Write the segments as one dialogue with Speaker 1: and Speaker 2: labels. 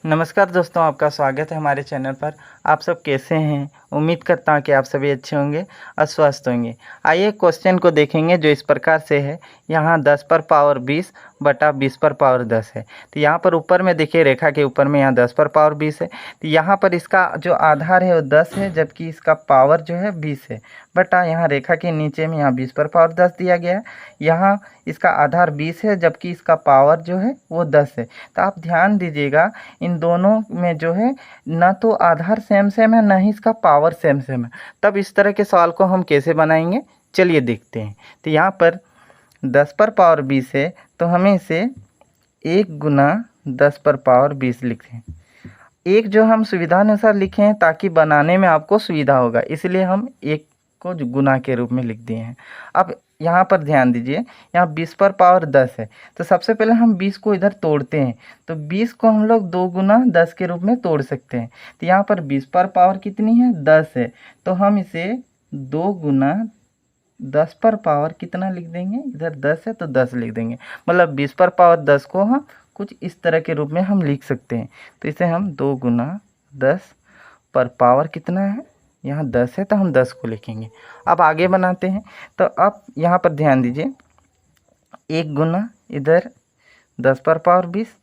Speaker 1: नमस्कार दोस्तों, आपका स्वागत है हमारे चैनल पर। आप सब कैसे हैं? उम्मीद करता हूं कि आप सभी अच्छे होंगे और स्वस्थ होंगे। आइए क्वेश्चन को देखेंगे जो इस प्रकार से है। यहाँ 10 पर पावर 20 बटा 20 पर पावर 10 है। तो यहाँ पर ऊपर में देखिए, रेखा के ऊपर में यहाँ 10 पर पावर 20 है। तो यहाँ पर इसका जो आधार है वो 10 है, जबकि इसका पावर जो है 20 है। बटा यहाँ रेखा के नीचे में यहाँ 20 पर पावर 10 दिया गया है। यहाँ इसका आधार 20 है, जबकि इसका पावर जो है वो 10 है। तो आप ध्यान दीजिएगा, इन दोनों में जो है ना तो आधार सेम सेम है, ना ही इसका पावर सेम सेम है। तब इस तरह के सवाल को हम कैसे बनाएंगे, चलिए देखते हैं। तो यहाँ पर 10 पर पावर 20 है, तो हमें इसे 1 गुना 10 पर पावर 20 लिखें। एक जो हम सुविधा अनुसार लिखे हैं ताकि बनाने में आपको सुविधा होगा, इसलिए हम एक को गुना के रूप में लिख दिए हैं। अब यहाँ पर ध्यान दीजिए, यहाँ 20 पर पावर 10 है, तो सबसे पहले हम 20 को इधर तोड़ते हैं। तो 20 को हम लोग 2 गुना 10 के रूप में तोड़ सकते हैं। तो यहाँ पर 20 पर पावर कितनी है? 10 है। तो हम इसे 2 गुना 10 पर पावर कितना लिख देंगे? इधर 10 है तो 10 लिख देंगे। मतलब 20 पर पावर 10 को हम कुछ इस तरह के रूप में हम लिख सकते हैं। तो इसे हम 2 गुना 10 पर पावर कितना है? यहाँ 10 है तो हम 10 को लिखेंगे। अब आगे बनाते हैं। तो अब यहाँ पर ध्यान दीजिए, 1 गुना इधर 10 पर पावर 20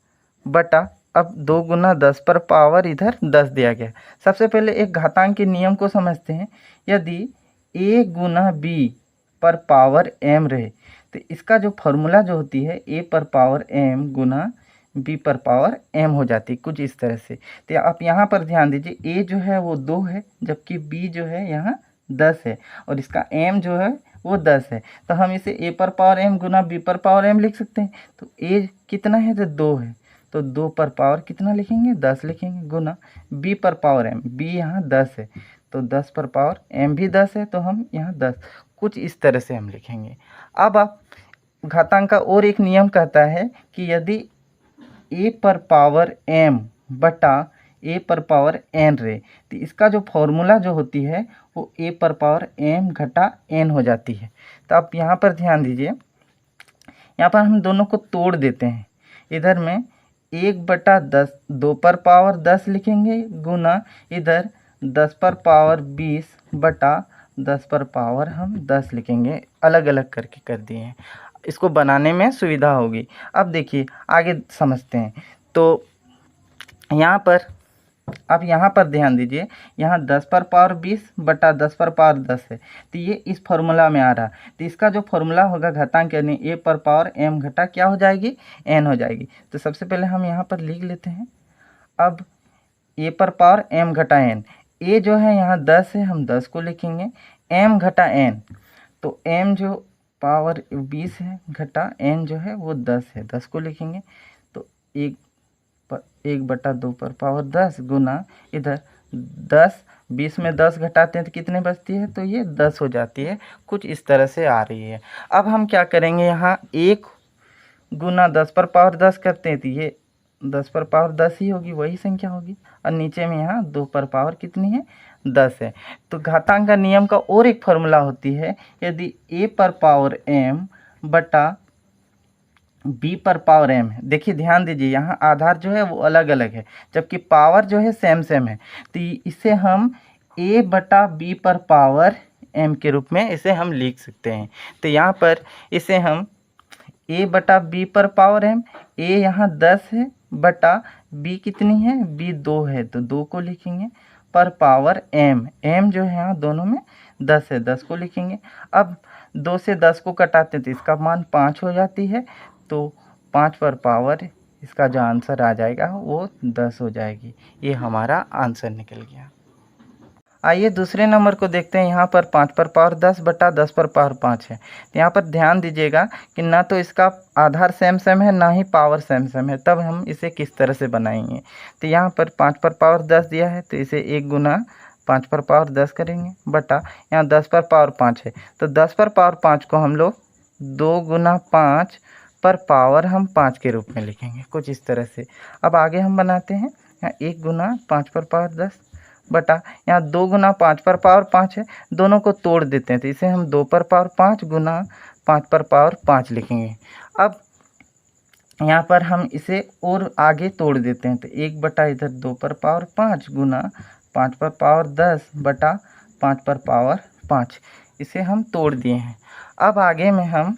Speaker 1: बटा अब 2 गुना 10 पर पावर इधर 10 दिया गया। सबसे पहले एक घातांक के नियम को समझते हैं। यदि a गुना b पर पावर m रहे तो इसका जो फॉर्मूला जो होती है a पर पावर m गुना b पर पावर m हो जाती है, कुछ इस तरह से। तो आप यहाँ पर ध्यान दीजिए, a जो है वो 2 है, जबकि b जो है यहाँ 10 है, और इसका m जो है वो 10 है। तो हम इसे a पर पावर m गुना b पर पावर m लिख सकते हैं। तो a कितना है? तो 2 है, तो 2 पर पावर कितना लिखेंगे? 10 लिखेंगे, गुना b पर पावर m, b यहाँ 10 है, तो 10 पर पावर m भी 10 है, तो हम यहाँ 10, कुछ इस तरह से हम लिखेंगे। अब आप घातांक का और एक नियम कहता है कि यदि a पर पावर m बटा a पर पावर n रहे तो इसका जो फॉर्मूला जो होती है वो a पर पावर m घटा n हो जाती है। तो आप यहाँ पर ध्यान दीजिए, यहाँ पर हम दोनों को तोड़ देते हैं। इधर में 1 बटा 10 2 पर पावर 10 लिखेंगे, गुना इधर 10 पर पावर 20 बटा 10 पर पावर हम 10 लिखेंगे। अलग अलग करके कर दिए हैं, इसको बनाने में सुविधा होगी। अब देखिए आगे समझते हैं। तो यहाँ पर अब यहाँ पर ध्यान दीजिए, यहाँ 10 पर पावर 20 बटा 10 पर पावर 10 है, तो ये इस फॉर्मूला में आ रहा। तो इसका जो फॉर्मूला होगा घातांक यानी a पर पावर m घटा क्या हो जाएगी? n हो जाएगी। तो सबसे पहले हम यहाँ पर लिख लेते हैं। अब a पर पावर m घटा n, a जो है यहाँ 10 है, हम 10 को लिखेंगे, m घटा n, तो m जो पावर 20 है घटा n जो है वो 10 है, 10 को लिखेंगे। तो 1 बटा 2 पर पावर 10 गुना इधर 10, 20 में 10 घटाते हैं तो कितने बचती है? तो ये 10 हो जाती है, कुछ इस तरह से आ रही है। अब हम क्या करेंगे, यहाँ 1 गुना 10 पर पावर 10 करते हैं तो ये 10 पर पावर 10 ही होगी, वही संख्या होगी। और नीचे में यहाँ 2 पर पावर कितनी है? 10 है। तो घातांक का नियम का और एक फॉर्मूला होती है, यदि a पर पावर m बटा b पर पावर m है। देखिए ध्यान दीजिए, यहाँ आधार जो है वो अलग अलग है, जबकि पावर जो है सेम सेम है। तो इसे हम a बटा b पर पावर m के रूप में इसे हम लिख सकते हैं। तो यहाँ पर इसे हम a बटा b पर पावर m, a यहाँ 10 है बटा b कितनी है? b 2 है, तो 2 को लिखेंगे, पर पावर m, m जो है यहाँ दोनों में 10 है, 10 को लिखेंगे। अब 2 से 10 को कटाते हैं तो इसका मान 5 हो जाती है, तो 5 पर पावर इसका जो आंसर आ जाएगा वो 10 हो जाएगी। ये हमारा आंसर निकल गया। आइए दूसरे नंबर को देखते हैं। यहाँ पर 5 पर पावर 10 बटा 10 पर पावर 5 है। तो यहाँ पर ध्यान दीजिएगा कि ना तो इसका आधार सेम सेम है, ना ही पावर सेम सेम है। तब हम इसे किस तरह से बनाएंगे? तो यहाँ पर 5 पर पावर 10 दिया है, तो इसे 1 गुना 5 पर पावर 10 करेंगे, बटा यहाँ 10 पर पावर 5 है, तो 10 पर पावर 5 को हम लोग 2 गुना 5 पर पावर हम 5 के रूप में लिखेंगे, कुछ इस तरह से। अब आगे हम बनाते हैं। यहाँ 1 गुना 5 पर पावर 10 बटा यहाँ 2 गुना 5 पर पावर 5 है, दोनों को तोड़ देते हैं, तो इसे हम 2 पर पावर 5 गुना 5 पर पावर 5 लिखेंगे। अब यहाँ पर हम इसे और आगे तोड़ देते हैं, तो 1 बटा इधर 2 पर पावर 5 गुना 5 पर पावर 10 बटा 5 पर पावर 5, इसे हम तोड़ दिए हैं। अब आगे में हम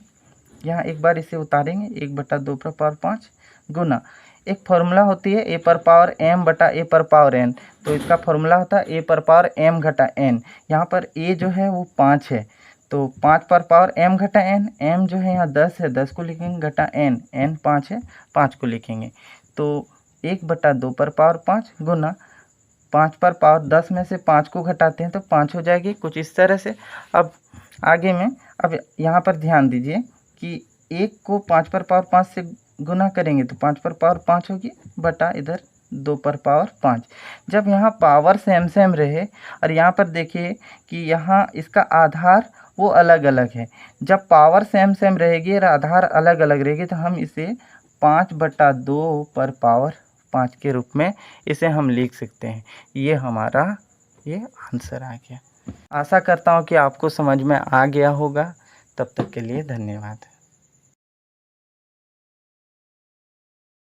Speaker 1: यहाँ एक बार इसे उतारेंगे, 1 बटा 2 पर पावर 5 गुना, एक फॉर्मूला होती है ए पर पावर m बटा ए पर पावर n, तो इसका फॉर्मूला होता है ए पर पावर m घटा n। यहाँ पर ए जो है वो 5 है, तो 5 पर पावर m घटा n, m जो है यहाँ 10 है, 10 को लिखेंगे घटा n, n 5 है, 5 को लिखेंगे, तो 1 बटा 2 पर पावर 5 गुना 5 पर पावर 10 में से 5 को घटाते हैं तो 5 हो जाएगी, कुछ इस तरह से। अब आगे में अब यहाँ पर ध्यान दीजिए कि 1 को 5 पर पावर 5 से गुना करेंगे तो 5 पर पावर 5 होगी बटा इधर 2 पर पावर 5। जब यहाँ पावर सेम सेम रहे और यहाँ पर देखिए कि यहाँ इसका आधार वो अलग अलग है, जब पावर सेम सेम रहेगी और आधार अलग अलग रहेगी तो हम इसे 5 बटा 2 पर पावर 5 के रूप में इसे हम लिख सकते हैं। ये हमारा ये आंसर आ गया। आशा करता हूँ कि आपको समझ में आ गया होगा। तब तक के लिए धन्यवाद।